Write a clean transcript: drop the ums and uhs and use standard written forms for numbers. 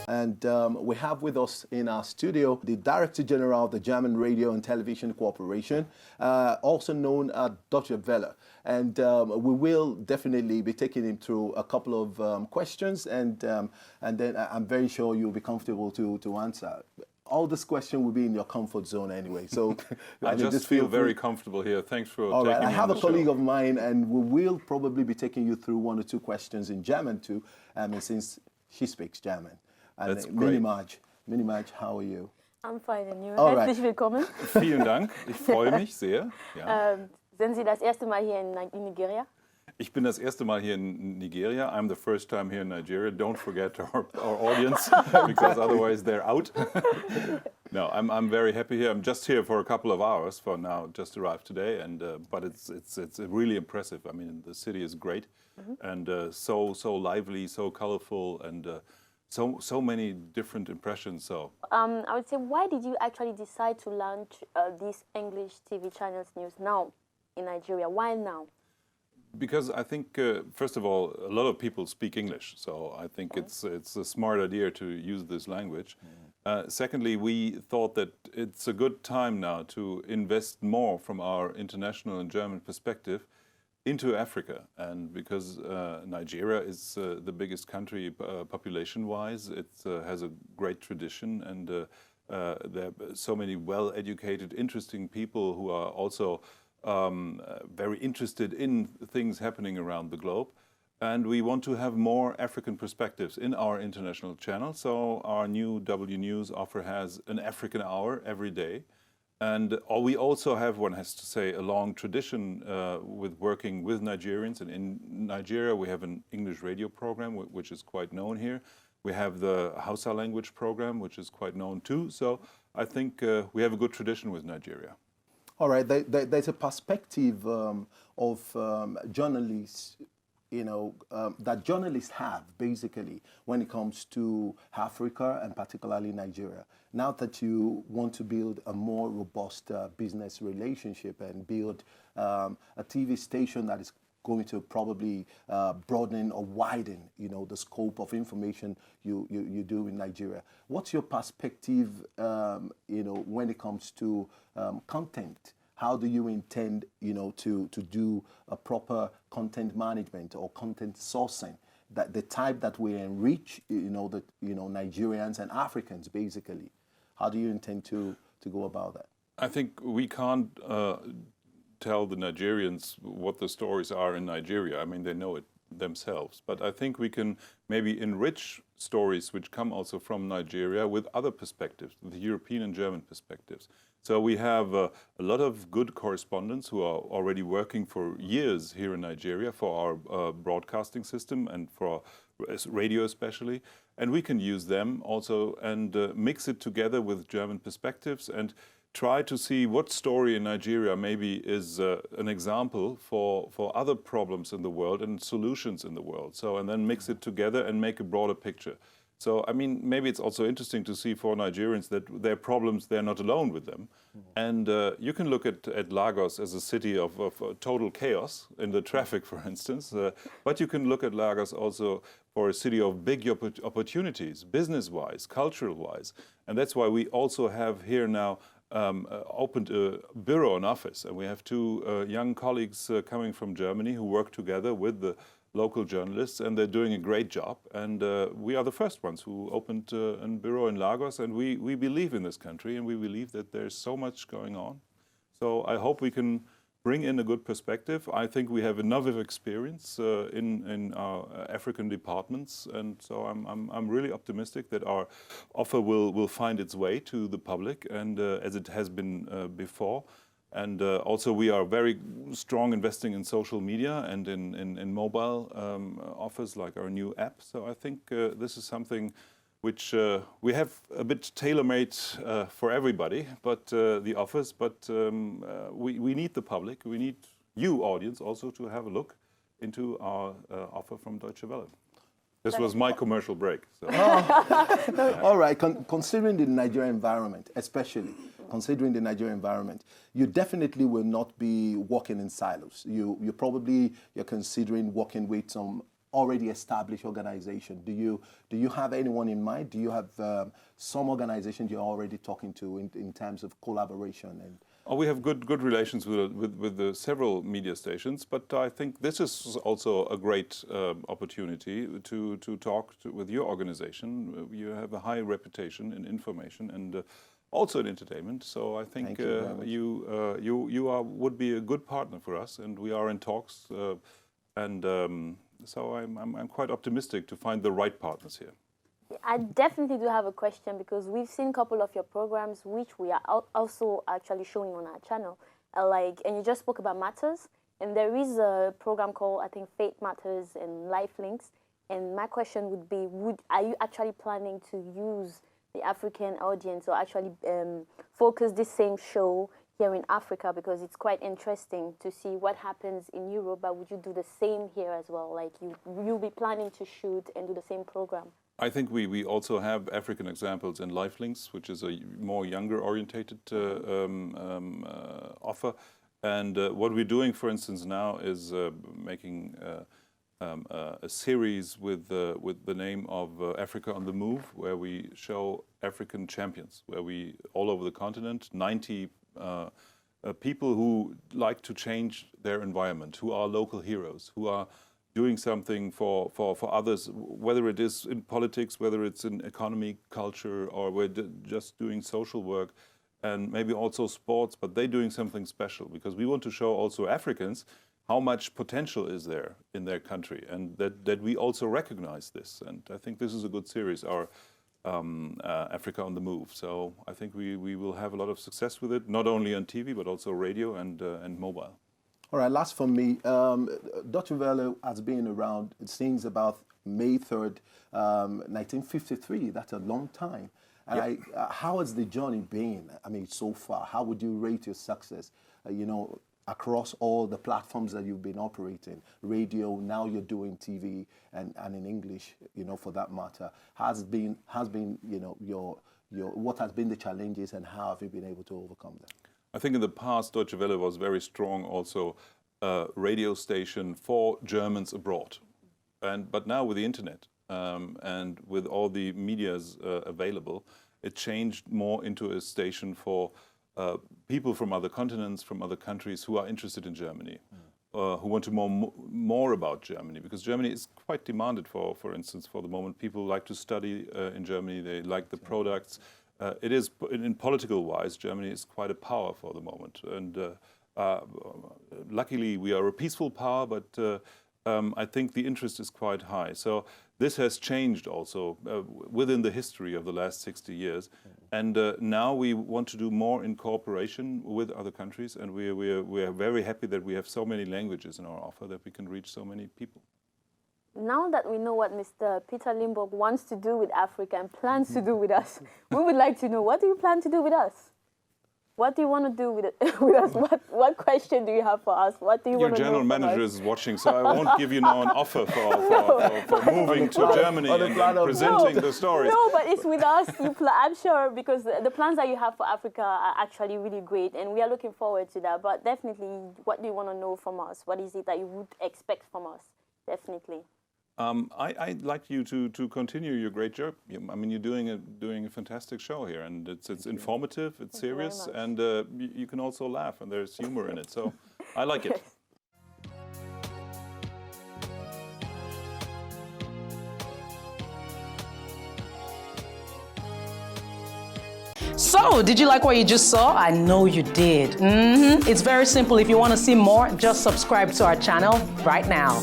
And we have with us in our studio the Director General of the German Radio and Television Corporation, also known as Deutsche Welle. And we will definitely be taking him through a couple of questions, and then I'm very sure you'll be comfortable to answer. All this question will be in your comfort zone anyway. So I just feel very comfortable here. Thanks for taking me on the show. I have a colleague of mine, and we will probably be taking you through one or two questions in German too, since she speaks German. And That's great. Mini Marge, how are you? I'm fine, and you? Herzlich willkommen. Vielen Dank, ich freue mich sehr. Ja. Sind Sie das erste Mal hier in Nigeria? Ich bin das erste Mal hier in Nigeria. I'm the first time here in Nigeria. Don't forget our audience, because otherwise they're out. No, I'm very happy here. I'm just here for a couple of hours for now. Just arrived today, and but it's really impressive. I mean, the city is great, and so lively, so colorful, and so many different impressions. So I would say, why did you actually decide to launch these English TV channels news now in Nigeria? Why now? Because I think, first of all, a lot of people speak English, so I think it's a smart idea to use this language. Secondly, we thought that it's a good time now to invest more from our international and German perspective into Africa, and because Nigeria is the biggest country population-wise, it has a great tradition, and there are so many well-educated, interesting people who are also very interested in things happening around the globe. And we want to have more African perspectives in our international channel. So our new W News offer has an African hour every day. And we also have, one has to say, a long tradition with working with Nigerians. And in Nigeria, we have an English radio program, which is quite known here. We have the Hausa language program, which is quite known too. So I think we have a good tradition with Nigeria. All right, there's a perspective of journalists, that journalists have basically when it comes to Africa and particularly Nigeria. Now that you want to build a more robust business relationship and build a TV station that is going to probably broaden or widen, the scope of information you do in Nigeria. What's your perspective, when it comes to content? How do you intend, to do a proper content management or content sourcing, that the type that will enrich, Nigerians and Africans basically? How do you intend to go about that? I think we can't tell the Nigerians what the stories are in Nigeria. I mean, they know it themselves. But I think we can maybe enrich stories which come also from Nigeria with other perspectives, the European and German perspectives. So we have a lot of good correspondents who are already working for years here in Nigeria for our broadcasting system and for radio especially. And we can use them also and mix it together with German perspectives and try to see what story in Nigeria maybe is an example for other problems in the world and solutions in the world. So, and then mix it together and make a broader picture. So, I mean, maybe it's also interesting to see for Nigerians that their problems, they're not alone with them. And you can look at Lagos as a city of total chaos in the traffic, for instance. But you can look at Lagos also for a city of big opportunities, business-wise, cultural-wise. And that's why we also have here now opened a bureau, an office. And we have two young colleagues coming from Germany who work together with the local journalists, and they're doing a great job. And we are the first ones who opened a bureau in Lagos, and we believe in this country, and we believe that there's so much going on. So I hope we can bring in a good perspective. I think we have enough of experience in our African departments, and so I'm really optimistic that our offer will find its way to the public, and as it has been before. And also we are very strong investing in social media and in mobile offers like our new app. So I think this is something which we have a bit tailor-made for everybody, but the offers. But we need the public, we need you, audience, also to have a look into our offer from Deutsche Welle. This was my commercial break. So. All right, considering the Nigerian environment, especially considering the Nigerian environment, you definitely will not be working in silos. You're considering working with some already established organization? Do you have anyone in mind? Do you have some organization you're already talking to in terms of collaboration? And we have good relations with the several media stations, but I think this is also a great opportunity to talk with your organization. You have a high reputation in information and also in entertainment. So I think you would be a good partner for us, and we are in talks. So I'm quite optimistic to find the right partners here. I definitely do have a question, because we've seen a couple of your programs which we are also actually showing on our channel. And you just spoke about Matters, and there is a program called, I think, Fate Matters and Life Links. And my question would be, are you actually planning to use the African audience, or actually focus this same show here in Africa, because it's quite interesting to see what happens in Europe, but would you do the same here as well? Like you'll be planning to shoot and do the same program? I think we also have African examples in Lifelinks, which is a more younger orientated offer. And what we're doing, for instance, now is making a series with the name of Africa on the Move, where we show African champions, where we, all over the continent, 90 people who like to change their environment, who are local heroes, who are doing something for others, whether it is in politics, whether it's in economy, culture, or we're just doing social work, and maybe also sports, but they're doing something special, because we want to show also Africans how much potential is there in their country, and that we also recognize this. And I think this is a good series, our Africa on the Move. So I think we will have a lot of success with it, not only on TV, but also radio and mobile. All right, last for me. Deutsche Welle has been around since about May 3rd, 1953. That's a long time. And how has the journey been? I mean, so far, how would you rate your success? Across all the platforms that you've been operating, radio, now you're doing TV and in English, for that matter. What has been the challenges, and how have you been able to overcome them? I think in the past, Deutsche Welle was very strong also radio station for Germans abroad. But now with the internet and with all the medias available, it changed more into a station for people from other continents, from other countries who are interested in Germany, who want to know more about Germany, because Germany is quite demanded for instance, for the moment. People like to study in Germany, they like the products. It is, in political wise, Germany is quite a power for the moment. And luckily we are a peaceful power, but I think the interest is quite high. So this has changed also within the history of the last 60 years. And now we want to do more in cooperation with other countries. And we are very happy that we have so many languages in our offer, that we can reach so many people. Now that we know what Mr. Peter Limburg wants to do with Africa and plans to do with us, we would like to know, what do you plan to do with us? What do you want to do with us? What question do you have for us? What do you want to know? Your general manager is watching, so I won't give you now an offer for moving to Germany and presenting the stories. No, but it's with us. I'm sure, because the plans that you have for Africa are actually really great, and we are looking forward to that. But definitely, what do you want to know from us? What is it that you would expect from us? Definitely. I'd like you to continue your great job. I mean, you're doing a fantastic show here, and it's informative, it's serious, and you can also laugh, and there's humor in it. So I like it. So, did you like what you just saw? I know you did. It's very simple. If you want to see more, just subscribe to our channel right now.